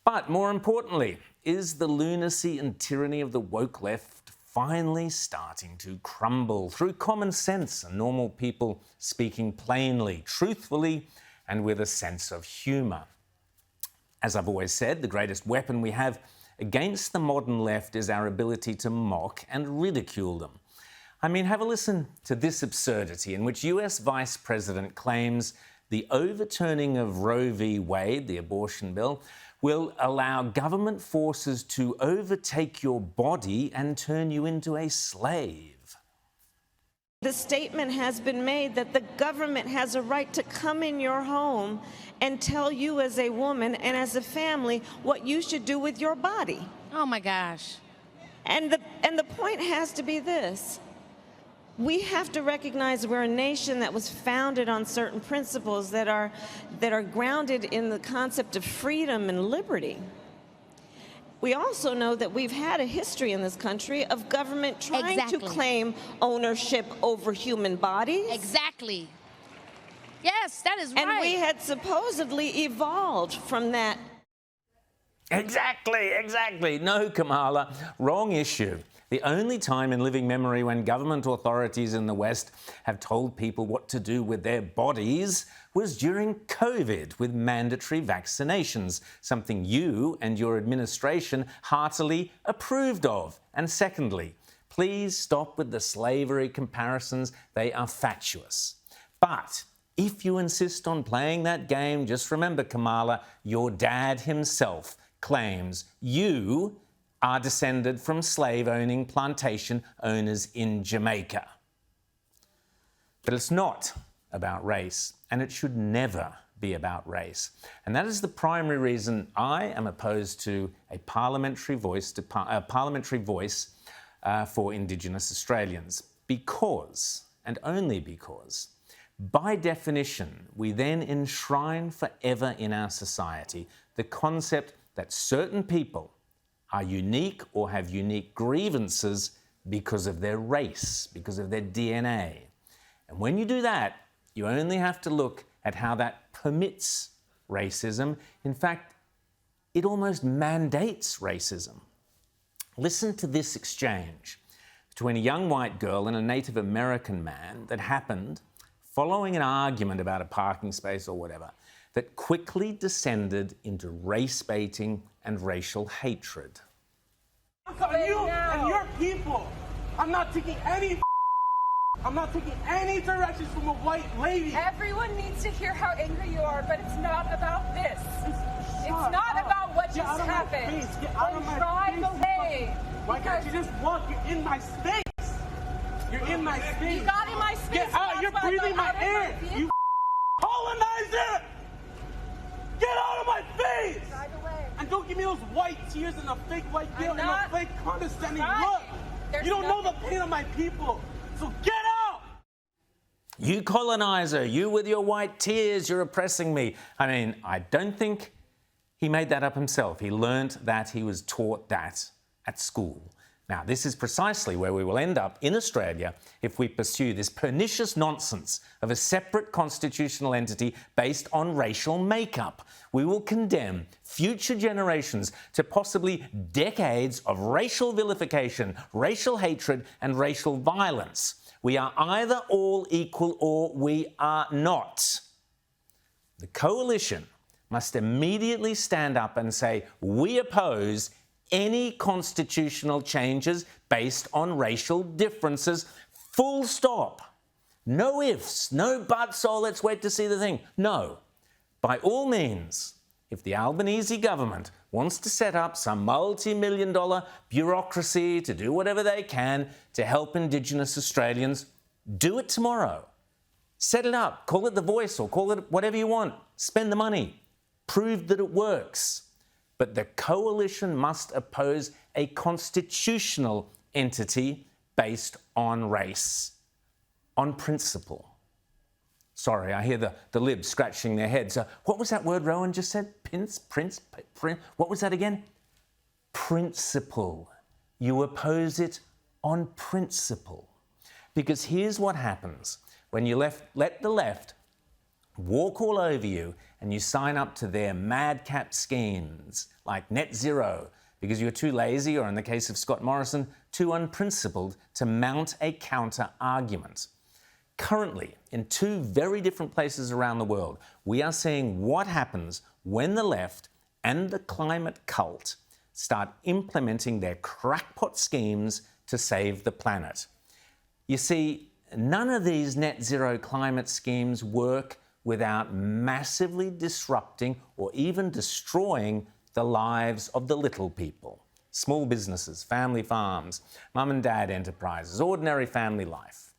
But more importantly, is the lunacy and tyranny of the woke left finally starting to crumble through common sense and normal people speaking plainly, truthfully, and with a sense of humour? As I've always said, the greatest weapon we have against the modern left is our ability to mock and ridicule them. I mean, have a listen to this absurdity in which US Vice President claims the overturning of Roe v. Wade, the abortion bill, will allow government forces to overtake your body and turn you into a slave. The statement has been made that the government has a right to come in your home and tell you as a woman and as a family what you should do with your body. Oh my gosh. And the point has to be this. We have to recognize we're a nation that was founded on certain principles that are grounded in the concept of freedom and liberty. We also know that we've had a history in this country of government trying to claim ownership over human bodies. Exactly. Yes, that is right. And we had supposedly evolved from that. Exactly. No, Kamala, wrong issue. The only time in living memory when government authorities in the West have told people what to do with their bodies was during COVID with mandatory vaccinations, something you and your administration heartily approved of. And secondly, please stop with the slavery comparisons. They are fatuous. But if you insist on playing that game, just remember, Kamala, your dad himself claims you are descended from slave-owning plantation owners in Jamaica. But it's not about race, and it should never be about race. And that is the primary reason I am opposed to a parliamentary voice for Indigenous Australians. Because, and only because, by definition, we then enshrine forever in our society the concept that certain people are unique or have unique grievances because of their race, because of their DNA. And when you do that, you only have to look at how that permits racism. In fact, it almost mandates racism. Listen to this exchange between a young white girl and a Native American man that happened following an argument about a parking space or whatever, that quickly descended into race baiting and racial hatred. You and your people. I'm not taking any directions from a white lady. Everyone needs to hear how angry you are, but it's not about this. It's not about what just happened. Get out of my drive face. away. Why can't you just walk? You're in my space. You're in my space. You got in my space. Get out. You're breathing my air. You colonizer. Get out of my face! Drive away. And don't give me those white tears and a fake white guilt and a fake condescending look. There's you don't know the pain of my people. So get out! You colonizer, you with your white tears, you're oppressing me. I mean, I don't think he made that up himself. He learnt that, he was taught that at school. Now, this is precisely where we will end up in Australia if we pursue this pernicious nonsense of a separate constitutional entity based on racial makeup. We will condemn future generations to possibly decades of racial vilification, racial hatred, and racial violence. We are either all equal or we are not. The coalition must immediately stand up and say, we oppose any constitutional changes based on racial differences, full stop. No ifs, no buts, oh, let's wait to see the thing. No. By all means, if the Albanese government wants to set up some multi-million-dollar bureaucracy to do whatever they can to help Indigenous Australians, do it tomorrow. Set it up, call it The Voice or call it whatever you want. Spend the money. Prove that it works. But the coalition must oppose a constitutional entity based on race, on principle. Sorry, I hear the libs scratching their heads. What was that word Rowan just said? What was that again? Principle. You oppose it on principle. Because here's what happens when you let the left walk all over you and you sign up to their madcap schemes like net zero because you're too lazy, or in the case of Scott Morrison, too unprincipled to mount a counter-argument. Currently, in two very different places around the world, we are seeing what happens when the left and the climate cult start implementing their crackpot schemes to save the planet. You see, none of these net zero climate schemes work without massively disrupting or even destroying the lives of the little people. Small businesses, family farms, mum and dad enterprises, ordinary family life.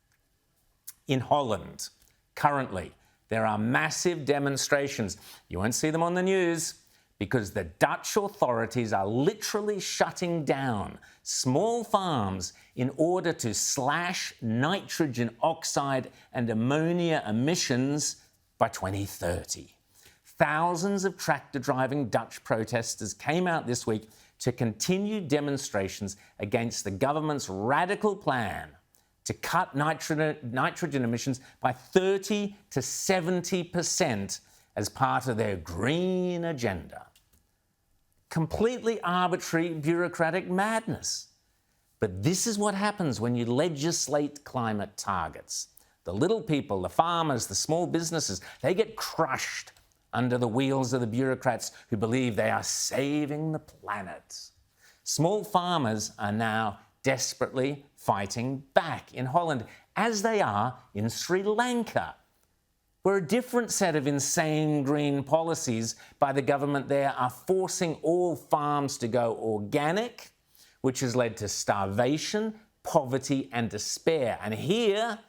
In Holland, currently, there are massive demonstrations. You won't see them on the news because the Dutch authorities are literally shutting down small farms in order to slash nitrogen oxide and ammonia emissions by 2030. Thousands of tractor-driving Dutch protesters came out this week to continue demonstrations against the government's radical plan to cut nitrogen emissions by 30 to 70% as part of their green agenda. Completely arbitrary bureaucratic madness. But this is what happens when you legislate climate targets. The little people, the farmers, the small businesses, they get crushed under the wheels of the bureaucrats who believe they are saving the planet. Small farmers are now desperately fighting back in Holland, as they are in Sri Lanka, where a different set of insane green policies by the government there are forcing all farms to go organic, which has led to starvation, poverty and despair. And here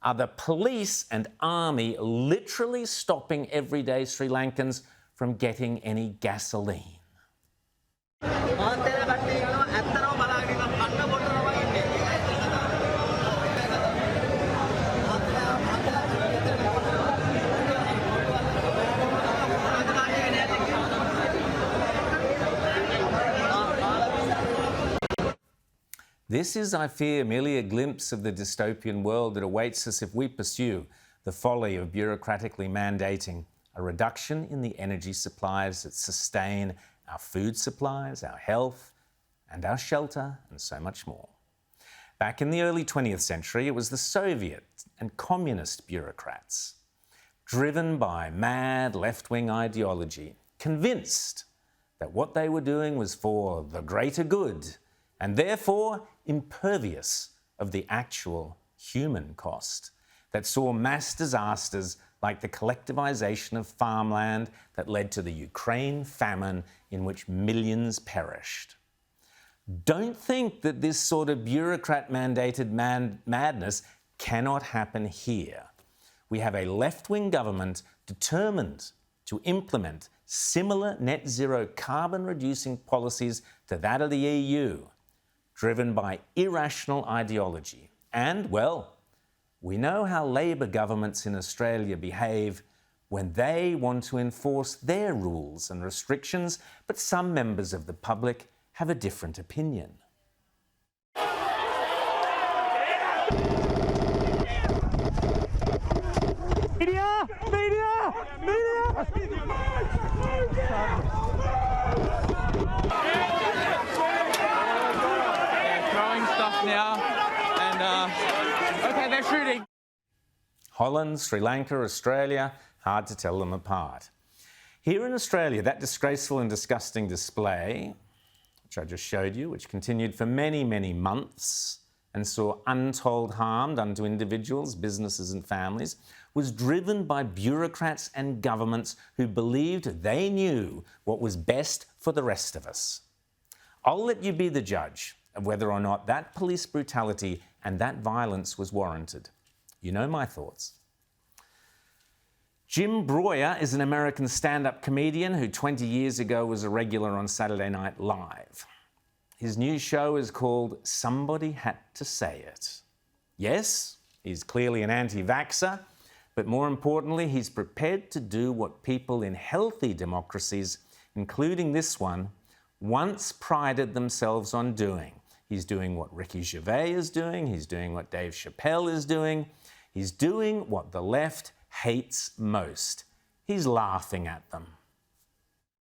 are the police and army literally stopping everyday Sri Lankans from getting any gasoline. This is, I fear, merely a glimpse of the dystopian world that awaits us if we pursue the folly of bureaucratically mandating a reduction in the energy supplies that sustain our food supplies, our health, and our shelter, and so much more. Back in the early 20th century, it was the Soviet and communist bureaucrats, driven by mad left-wing ideology, convinced that what they were doing was for the greater good, and therefore impervious of the actual human cost, that saw mass disasters like the collectivization of farmland that led to the Ukraine famine in which millions perished. Don't think that this sort of bureaucrat-mandated madness cannot happen here. We have a left-wing government determined to implement similar net zero carbon-reducing policies to that of the EU, driven by irrational ideology. And, well, we know how Labor governments in Australia behave when they want to enforce their rules and restrictions, but some members of the public have a different opinion. Media! Media! Media! Throwing stuff now, and okay, they're shooting. Holland, Sri Lanka, Australia, hard to tell them apart. Here in Australia, that disgraceful and disgusting display, which I just showed you, which continued for many, many months and saw untold harm done to individuals, businesses and families, was driven by bureaucrats and governments who believed they knew what was best for the rest of us. I'll let you be the judge of whether or not that police brutality and that violence was warranted. You know my thoughts. Jim Breuer is an American stand-up comedian who 20 years ago was a regular on Saturday Night Live. His new show is called Somebody Had to Say It. Yes, he's clearly an anti-vaxxer, but more importantly, he's prepared to do what people in healthy democracies, including this one, once prided themselves on doing. He's doing what Ricky Gervais is doing, he's doing what Dave Chappelle is doing, he's doing what the left hates most. He's laughing at them.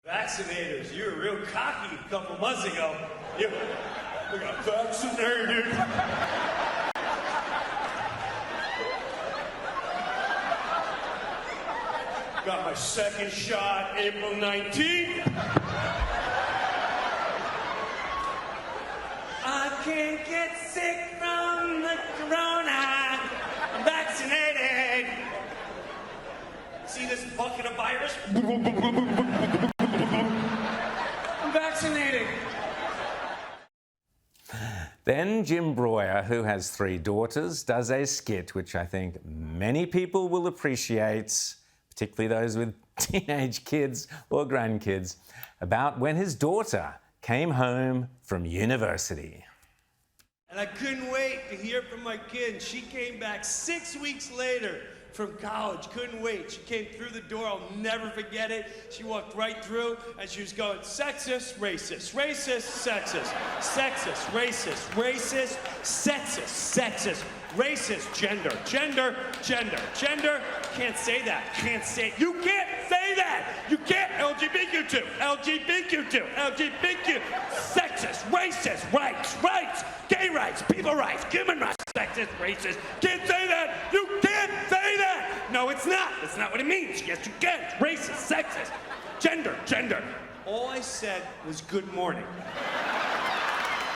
Vaccinators, you were real cocky a couple months ago. We got vaccinated. Got my second shot April 19th. I can't get sick from the corona. I'm vaccinated. See this bucket of virus? I'm vaccinated. Then Jim Breuer, who has 3 daughters, does a skit which I think many people will appreciate, particularly those with teenage kids or grandkids, about when his daughter came home from university. And I couldn't wait to hear from my kid. She came back 6 weeks later from college. Couldn't wait. She came through the door. I'll never forget it. She walked right through and she was going sexist, racist, racist, sexist, sexist, racist, racist, sexist, sexist, racist, gender, gender, gender, gender. Can't say that. Can't say. You can't say that. You can't. LGBTQ2, LGBTQ2, LGBTQ, sexist, racist, rights, rights, gay rights, people rights, human rights, sexist, racist. Can't say that. You can't say that. No, it's not. That's not what it means. Yes, you can. Racist, sexist, gender, gender. All I said was good morning.